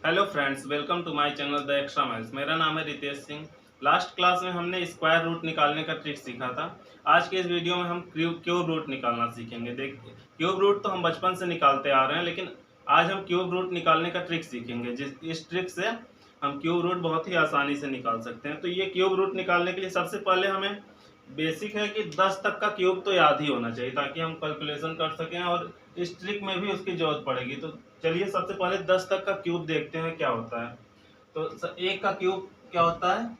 Hello friends, welcome to my channel the extra miles. मेरा नाम है रितेश सिंह। लास्ट क्लास में हमने स्क्वायर रूट निकालने का ट्रिक सीखा था। आज के इस वीडियो में हम क्यूब रूट निकालना सीखेंगे। देखिए, क्यूब रूट तो हम बचपन से निकालते आ रहे हैं, लेकिन आज हम क्यूब रूट निकालने का ट्रिक सीखेंगे। इस ट्रिक से हम क्यूब रूट बहुत ही आसानी से निकाल सकते हैं। तो ये क्यूब रूट निकालने के लिए सबसे पहले हमें बेसिक है कि 10 तक का क्यूब तो याद ही होना चाहिए, ताकि हम कैलकुलेशन कर सकें और इस ट्रिक में भी उसकी जरूरत पड़ेगी। तो चलिए सबसे पहले 10 तक का क्यूब देखते हैं क्या होता है। तो एक का क्यूब क्या होता है?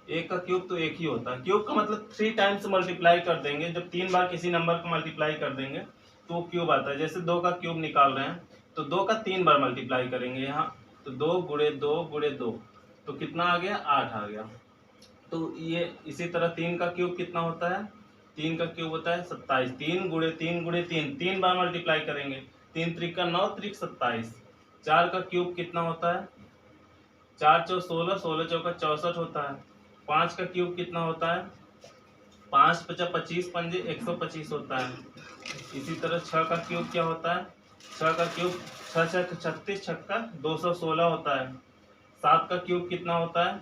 एक का क्यूब तो एक ही होता है। क्यूब का मतलब 3 टाइम्स मल्टीप्लाई कर देंगे। जब 3 बार किसी नंबर को मल्टीप्लाई कर देंगे तो वो क्यूब आता है। जैसे 2 का क्यूब निकाल रहे हैं तो 2 का 3 बार मल्टीप्लाई करेंगे यहाँ। तो 2 गुणे 2 गुणे 2, तो कितना आ गया? 8 आ गया। तो ये इसी तरह 3 का क्यूब कितना होता है? 3 का क्यूब होता है 27। 3 गुणे 3 गुणे 3, 3 बार मल्टीप्लाई करेंगे। 3 त्रिक 9 त्रिक 27। 4 का क्यूब कितना होता है? 4 चौ 16, 16 चौका 64 होता है। 5 का क्यूब कितना होता है? 5 पचा 25 पंजे 125 होता है। इसी तरह 6 का क्यूब क्या होता है? 6 का क्यूब 6 छक 36, छक्का 216 होता है। 7 का क्यूब कितना होता है?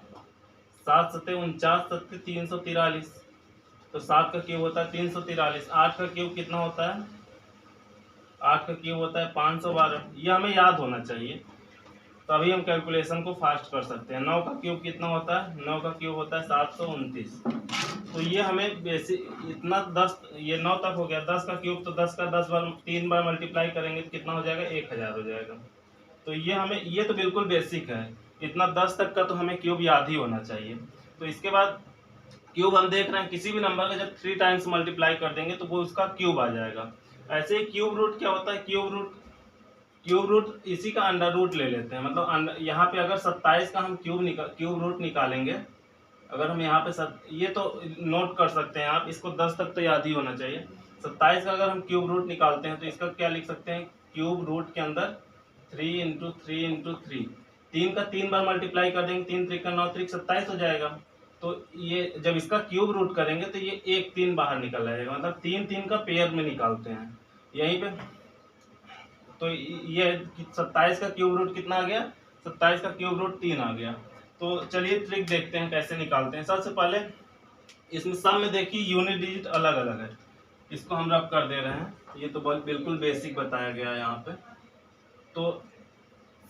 7 सत्ते 49, सत्ते 343। तो 7 का क्यूब होता है 343। 8 का क्यूब कितना होता है? 8 का क्यूब होता है 512। ये हमें याद होना चाहिए, तभी हम कैलकुलेशन को फास्ट कर सकते हैं। 9 का क्यूब कितना होता है? 9 का क्यूब होता है 729। तो ये हमें बेसिक इतना 10, ये 9 तक हो गया। 10 का क्यूब तो 10 का 10 बार 3 बार मल्टीप्लाई करेंगे तो कितना हो जाएगा? 1000 हो जाएगा। तो ये तो बिल्कुल बेसिक है। इतना 10 तक का तो हमें क्यूब याद ही होना चाहिए। तो इसके बाद क्यूब हम देख रहे हैं, किसी भी नंबर का जब 3 टाइम्स मल्टीप्लाई कर देंगे तो वो उसका क्यूब आ जाएगा। ऐसे ही क्यूब रूट क्या होता है? क्यूब रूट इसी का अंडर रूट ले लेते हैं। मतलब यहाँ पे अगर 27 का हम क्यूब रूट निकालेंगे, अगर हम यहाँ पे ये तो नोट कर सकते हैं आप, इसको 10 तक तो याद ही होना चाहिए। 27 का अगर हम क्यूब रूट निकालते हैं तो इसका क्या लिख सकते हैं? क्यूब रूट के अंदर 3 इंटू 3 इंटू 3। 3 का 3 बार मल्टीप्लाई कर देंगे। 3 त्रिक 9 त्रिक 27 हो जाएगा। तो ये जब इसका क्यूब रूट करेंगे तो ये 1 3 बाहर निकल आएगा। मतलब 3 3 का पेयर में निकालते हैं यहीं पे। तो ये 27 का क्यूब रूट कितना आ गया? 27 का क्यूब रूट 3 आ गया। तो चलिए ट्रिक देखते हैं कैसे निकालते हैं। सबसे पहले इसमें सब में देखिए यूनिट डिजिट अलग अलग है, इसको हम रब कर दे रहे हैं। ये तो बिल्कुल बेसिक बताया गया है यहाँ पे। तो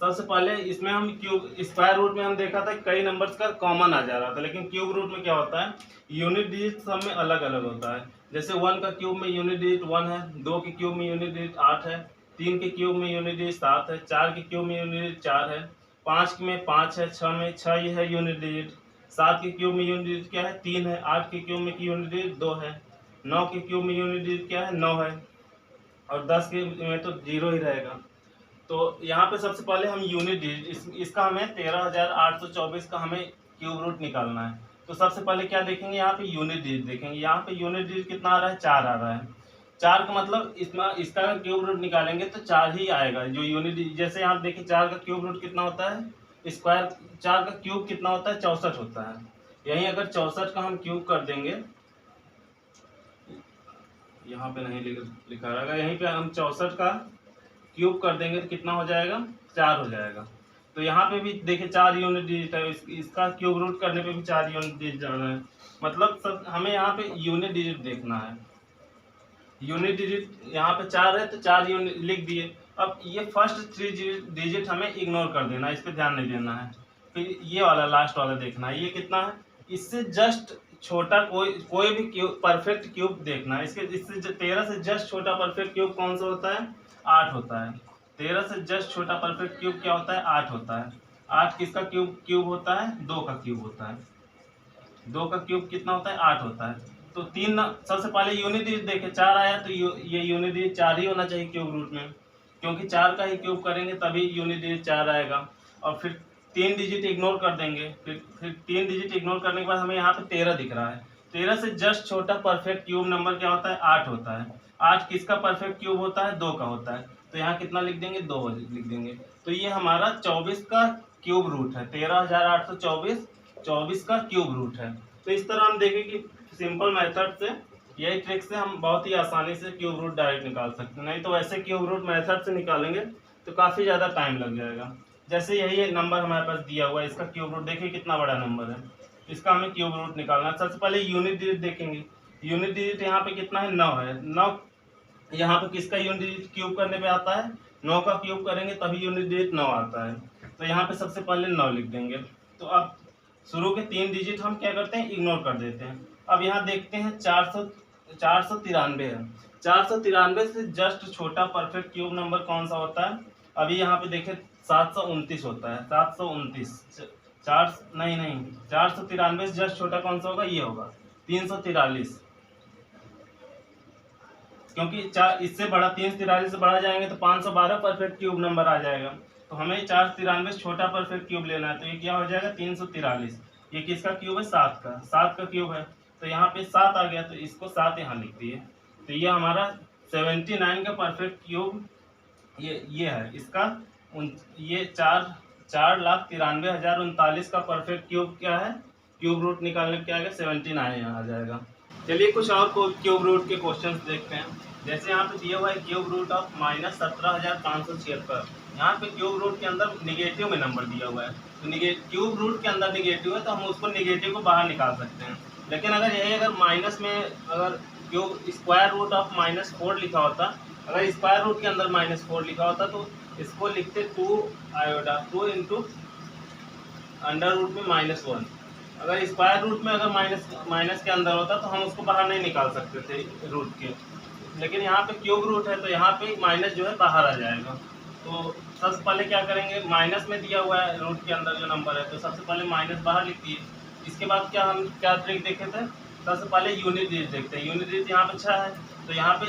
सबसे पहले इसमें हम क्यूब स्क्वायर रूट में हम देखा था कई नंबर्स का कॉमन आ जा रहा था, लेकिन क्यूब रूट में क्या होता है? यूनिट डिजिट सब में अलग अलग होता है। जैसे 1 का क्यूब में यूनिट डिजिट 1 है, 2 के क्यूब में यूनिट डिजिट 8 है, 3 के क्यूब में यूनिट डिजिट 7 है, 4 के क्यूब में यूनिट डिजिट 4 है, 5 में 5 है, 6 में 6 ही है यूनिट डिजिट, 7 के क्यूब में यूनिट डिजिट क्या है? 3 है, 8 के क्यूब में यूनिट डिजिट 2 है, 9 के क्यूब में यूनिट डिजिट क्या है? 9 है, और 10 के में तो 0 ही रहेगा। तो यहाँ पे सबसे पहले हम यूनिट डिजिट इसका हमें 13,824 का हमें क्यूब रूट निकालना है। तो सबसे पहले क्या देखेंगे? यहाँ पे यूनिट डिजिट देखेंगे। यहाँ पे यूनिट डिजिट कितना आ रहा है? 4 आ रहा है। 4 का मतलब इसका क्यूब रूट निकालेंगे तो 4 ही आएगा जो यूनिट डिजिट। जैसे यहाँ देखिए 4 का क्यूब रूट कितना होता है? स्क्वायर 4 का क्यूब कितना होता है? 64 होता है। यहीं अगर 64 का हम क्यूब कर देंगे, यहाँ पे नहीं लिखा रहेगा, यहीं पे हम 64 का क्यूब कर देंगे तो कितना हो जाएगा? 4 हो जाएगा। तो यहाँ पे भी देखिए 4 यूनिट डिजिट है। इसका क्यूब रूट करने पे भी 4 यूनिट डिजिट जाना है। मतलब सब हमें यहाँ पे यूनिट डिजिट देखना है। यूनिट डिजिट यहाँ पे 4 है तो 4 यूनिट लिख दिए। अब ये फर्स्ट 3 डिजिट हमें इग्नोर कर देना है, इस पर ध्यान नहीं देना है। फिर ये वाला लास्ट वाला देखना है, ये कितना है? इससे जस्ट छोटा कोई भी क्यूब, परफेक्ट क्यूब देखना है। इससे 13 से जस्ट छोटा परफेक्ट क्यूब कौन सा होता है? 8 होता है। 13 से जस्ट छोटा परफेक्ट क्यूब क्या होता है? 8 होता है। 8 किसका क्यूब होता है? 2 का क्यूब होता है। 2 का क्यूब कितना होता है? 8 होता है। तो सबसे पहले यूनिट डिजिट देखे 4 आया, तो ये यूनिट डिजिट 4 ही होना चाहिए क्यूब रूट में, क्योंकि 4 का ही क्यूब करेंगे तभी यूनिट डिजिट 4 आएगा। और फिर 3 डिजिट इग्नोर कर देंगे। फिर 3 डिजिट इग्नोर करने के बाद हमें यहाँ पे 13 दिख रहा है। 13 से जस्ट छोटा परफेक्ट क्यूब नंबर क्या होता है? 8 होता है। 8 किसका परफेक्ट क्यूब होता है? 2 का होता है। तो यहाँ कितना लिख देंगे? 2 लिख देंगे। तो ये हमारा 24 का क्यूब रूट है। 13,824 24 का क्यूब रूट है। तो इस तरह हम देखें कि सिंपल मेथड से, यही ट्रिक से हम बहुत ही आसानी से क्यूब रूट डायरेक्ट निकाल सकते हैं। नहीं तो वैसे क्यूब रूट मेथड से निकालेंगे तो काफ़ी ज़्यादा टाइम लग जाएगा। जैसे यही नंबर हमारे पास दिया हुआ है, इसका क्यूब रूट देखिए कितना बड़ा नंबर है, इसका हमें क्यूब रूट निकालना है। सबसे पहले यूनिट डिजिट देखेंगे। यूनिट डिजिट यहाँ पे कितना है, 9 है। 9 यहाँ पे किसका यूनिट डिजिट क्यूब करने पे आता है, 9 का क्यूब करेंगे तभी यूनिट डिजिट 9 आता है। तो यहाँ पे सबसे पहले 9 लिख देंगे। तो अब शुरू के 3 डिजिट हम क्या करते हैं, इग्नोर कर देते हैं। अब यहाँ देखते हैं 493 है। 493 से जस्ट छोटा परफेक्ट क्यूब नंबर कौन सा होता है, अभी यहाँ पे देखें 729 होता है। 729 नहीं 493 से जस्ट छोटा कौन सा होगा, ये होगा 343, क्योंकि इससे बड़ा 343 से बढ़ा जाएंगे तो 512 परफेक्ट क्यूब नंबर आ जाएगा। तो हमें 493 छोटा परफेक्ट क्यूब लेना है, तो ये क्या हो जाएगा 343। ये किसका क्यूब है, 7 का, 7 का क्यूब है। तो यहाँ पे 7 आ गया, तो इसको 7 यहाँ लिख दिए। तो ये हमारा 79 का परफेक्ट क्यूब ये है इसका। ये 4,93,039 का परफेक्ट क्यूब क्या है, क्यूब रूट निकालने क्या आएगा, 79 यहाँ आ जाएगा। चलिए कुछ और क्यूब रूट के क्वेश्चंस देखते हैं। जैसे यहाँ पे दिया हुआ है क्यूब रूट ऑफ -17,576। यहाँ पे क्यूब रूट के अंदर निगेटिव में नंबर दिया हुआ है, तो क्यूब रूट के अंदर निगेटिव है तो हम उसको निगेटिव को बाहर निकाल सकते हैं। लेकिन अगर माइनस में अगर क्यूब स्क्वायर रूट ऑफ -4 लिखा होता, अगर स्क्वायर रूट के अंदर -4 लिखा होता तो इसको लिखते 2 इंटू अंडर रूट में -1। अगर स्क्वायर रूट में अगर माइनस के अंदर होता तो हम उसको बाहर नहीं निकाल सकते थे रूट के। लेकिन यहाँ पे क्यूब रूट है तो यहाँ पे माइनस जो है बाहर आ जाएगा। तो सबसे पहले क्या करेंगे, माइनस में दिया हुआ है रूट के अंदर जो नंबर है, तो सबसे पहले माइनस बाहर लिख दिए। इसके बाद हम क्या ट्रिक देखे थे, सबसे पहले यूनिट डिजिट देखते हैं। यूनिट डिजिट यहाँ पे 6 है, तो यहाँ पे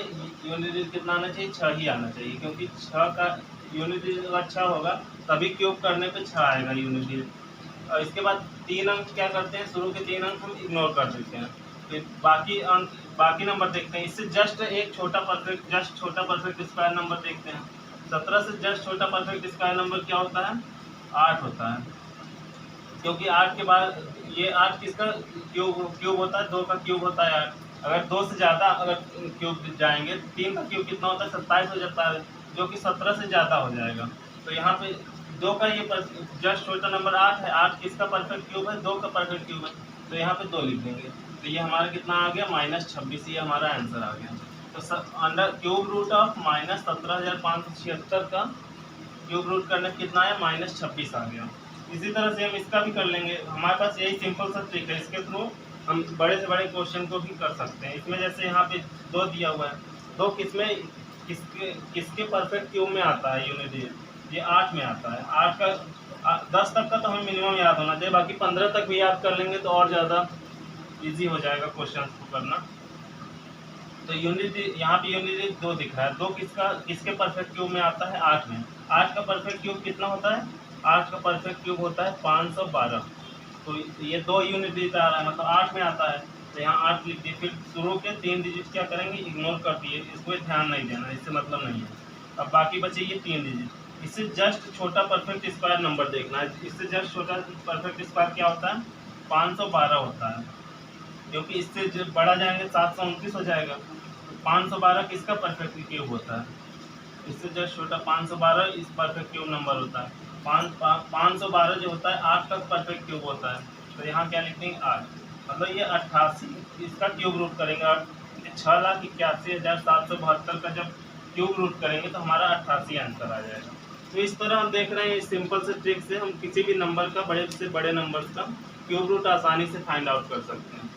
यूनिट डिजिट कितना आना चाहिए, 6 ही आना चाहिए, क्योंकि 6 का यूनिट डिजिट अगर 6 होगा तभी क्यूब करने पे 6 आएगा यूनिट डिजिट। और इसके बाद 3 अंक क्या करते हैं, शुरू के 3 अंक हम इग्नोर कर देते हैं। फिर बाकी नंबर देखते हैं। इससे जस्ट एक छोटा परफेक्ट स्क्वायर नंबर देखते हैं। 17 से जस्ट छोटा परफेक्ट स्क्वायर नंबर क्या होता है, 8 होता है, क्योंकि 8 के बाद ये 8 किसका क्यूब होता है, 2 का क्यूब होता है 8। अगर 2 से ज़्यादा अगर क्यूब जाएंगे तो 3 का क्यूब कितना होता है, 27 हो जाता है, जो कि 17 से ज़्यादा हो जाएगा। तो यहाँ पे 2 का ये जस्ट छोटा नंबर 8 है। 8 किसका परफेक्ट क्यूब है, 2 का परफेक्ट क्यूब है, तो यहाँ पे 2 लिख देंगे। तो ये हमारा कितना आ गया, -26, ये हमारा आंसर आ गया। तो अंडर क्यूब रूट ऑफ -17,576 का क्यूब रूट करने कितना है, -26 आ गया। इसी तरह से हम इसका भी कर लेंगे। हमारे पास यही सिंपल सा ट्रिक है, इसके थ्रू हम बड़े से बड़े क्वेश्चन को भी कर सकते हैं। इसमें जैसे यहाँ पे 2 दिया हुआ है, 2 किसके परफेक्ट क्यूब में आता है यूनिट डिजिट, ये 8 में आता है। 8 का 10 तक का तो हमें मिनिमम याद होना चाहिए, बाकी 15 तक भी याद कर लेंगे तो और ज़्यादा इजी हो जाएगा क्वेश्चन को करना। तो यहाँ पे यूनिट डिजिट 2 दिख रहा है। 2 किसके परफेक्ट क्यूब में आता है, 8 में। 8 का परफेक्ट क्यूब कितना होता है, 8 का परफेक्ट क्यूब होता है 512। तो ये 2 यूनिट डिजिट आ रहा है, मतलब 8 में आता है, तो यहाँ 8 लिख दिए। फिर शुरू के 3 डिजिट क्या करेंगे, इग्नोर कर दिए, इसको ध्यान नहीं देना, इससे मतलब नहीं है। अब बाकी बचे ये 3 डिजिट। इससे जस्ट छोटा परफेक्ट स्क्वायर नंबर देखना है। इससे जस्ट छोटा परफेक्ट स्क्वायर क्या होता है, 512 होता है, क्योंकि इससे जब बढ़ा जाएंगे 729 हो जाएगा। 512 किसका परफेक्ट क्यूब होता है, इससे जस्ट छोटा 512 इस परफेक्ट क्यूब नंबर होता है। 512 जो होता है 8 का परफेक्ट क्यूब होता है, तो यहाँ क्या लिख देंगे 8, मतलब ये 88 इसका क्यूब रूट करेंगे। 6,81,772 का जब क्यूब रूट करेंगे तो हमारा 88 आंसर आ जाएगा। तो इस तरह हम देख रहे हैं, सिंपल से ट्रिक से हम किसी भी नंबर का, बड़े से बड़े नंबर्स का क्यूब रूट आसानी से फाइंड आउट कर सकते हैं।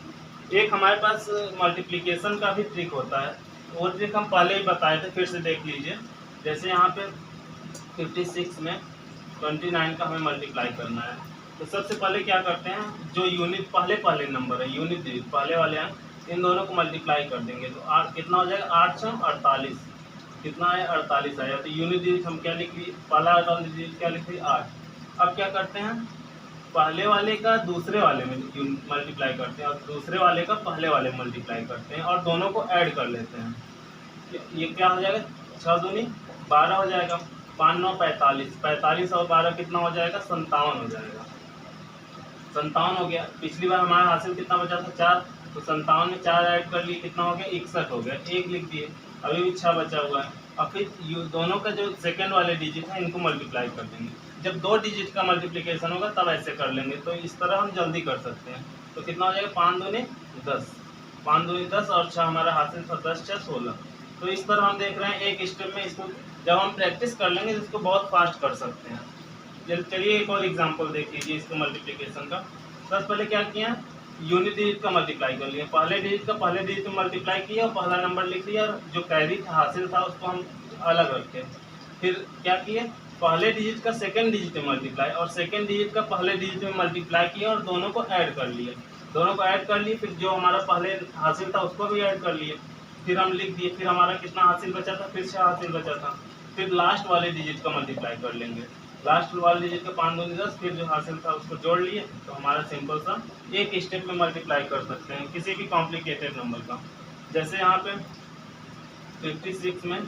एक हमारे पास मल्टीप्लिकेशन का भी ट्रिक होता है, वो ट्रिक हम पहले ही बताए थे, फिर से देख लीजिए। जैसे यहाँ पे 56 में 29 का हमें मल्टीप्लाई करना है, तो सबसे पहले क्या करते हैं, जो यूनिट पहले नंबर है, यूनिट डिजिट पहले वाले हैं, इन दोनों को मल्टीप्लाई कर देंगे तो कितना हो जाएगा, 8 6 48, कितना है 48 आया। तो यूनिट डिजिट हम क्या लिख लिए, पहला डिजिट क्या लिख लिए 8। अब क्या करते हैं, पहले वाले का दूसरे वाले में मल्टीप्लाई करते हैं और दूसरे वाले का पहले वाले में मल्टीप्लाई करते हैं और दोनों को ऐड कर लेते हैं। ये क्या हो जाएगा, 6 दूनी 12 हो जाएगा, 5 9 45, 45 और 12 कितना हो जाएगा, 57 हो जाएगा। 57 हो गया। पिछली बार हमारा हासिल कितना बचा था, 4, तो 57 में 4 ऐड कर लिए, कितना हो गया, 61 हो गया। 1 लिख दिए, अभी भी 6 बचा हुआ है। और फिर दोनों का जो सेकंड वाले डिजिट है इनको मल्टीप्लाई कर देंगे। जब 2 डिजिट का मल्टीप्लिकेशन होगा तब ऐसे कर लेंगे, तो इस तरह हम जल्दी कर सकते हैं। तो कितना हो जाएगा 5 दूनी 10, 5 दूनी 10 और 6 हमारा हासिल था, 10 6 16। तो इस तरह हम देख रहे हैं एक स्टेप में इसको जब हम प्रैक्टिस कर लेंगे तो इसको बहुत फास्ट कर सकते हैं। चलिए एक और एग्जांपल देख लीजिए इसको मल्टीप्लिकेशन का। सबसे पहले क्या किया, यूनिट डिजिट का मल्टीप्लाई कर लिया, पहले डिजिट में मल्टीप्लाई किया और पहला नंबर लिख लिया, और जो कैरी था हासिल था उसको हम अलग रखे। फिर क्या किए, पहले डिजिट का सेकंड डिजिट में मल्टीप्लाई और सेकंड डिजिट का पहले डिजिट में मल्टीप्लाई किया और दोनों को ऐड कर लिए, फिर जो हमारा पहले हासिल था उसको भी ऐड कर लिए, फिर हम लिख दिए, फिर हमारा कितना हासिल बचा था, फिर 6 हासिल बचा था। फिर लास्ट वाले डिजिट का मल्टीप्लाई कर लेंगे, लास्ट वाले डिजिट का 5 दूनी 10, फिर जो हासिल था उसको जोड़ लिए, तो हमारा सिंपल सा एक स्टेप में मल्टीप्लाई कर सकते हैं किसी भी कॉम्प्लिकेटेड नंबर का। जैसे यहाँ पे 56 में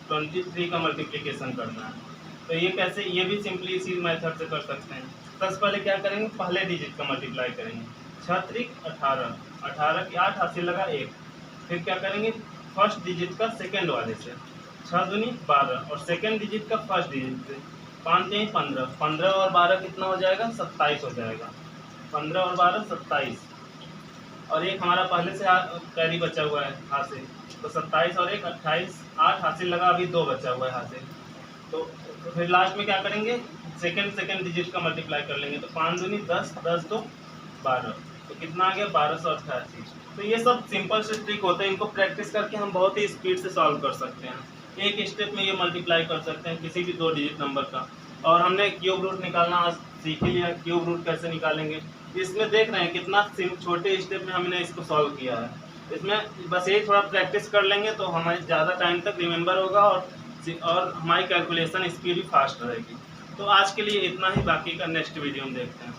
23 का मल्टीप्लिकेशन करना है, तो ये कैसे, ये भी सिंपली इसी मेथड से कर सकते हैं। सबसे पहले क्या करेंगे, पहले डिजिट का मल्टीप्लाई करेंगे, 6 त्रिक 18, 18 की 8 हासिल लगा 1। फिर क्या करेंगे, फर्स्ट डिजिट का सेकंड वाले से 6 दूनी 12 और सेकंड डिजिट का फर्स्ट डिजिट से 5 3 15, 15 और 12 कितना हो जाएगा, 27 हो जाएगा, 15 और 12 27। और एक हमारा पहले से कैरी बचा हुआ है हासिल, तो 27 और 1 28, 8 हासिल लगा, अभी 2 बचा हुआ है हासिल। तो फिर लास्ट में क्या करेंगे, सेकंड डिजिट का मल्टीप्लाई कर लेंगे, तो 5 दूनी 10, 10 2 12, तो कितना आ गया 1288। तो ये सब सिंपल से ट्रिक होते हैं, इनको प्रैक्टिस करके हम बहुत ही स्पीड से सॉल्व कर सकते हैं। एक स्टेप में ये मल्टीप्लाई कर सकते हैं किसी भी 2 डिजिट नंबर का। और हमने क्यूब रूट निकालना आज सीख ही लिया, क्यूब रूट कैसे निकालेंगे। इसमें देख रहे हैं कितना छोटे स्टेप में हमने इसको सॉल्व किया है। इसमें बस यही थोड़ा प्रैक्टिस कर लेंगे तो हमारे ज़्यादा टाइम तक रिमेंबर होगा और हमारी कैलकुलेशन स्पीड भी फास्ट रहेगी। तो आज के लिए इतना ही, बाकी का नेक्स्ट वीडियो में देखते हैं।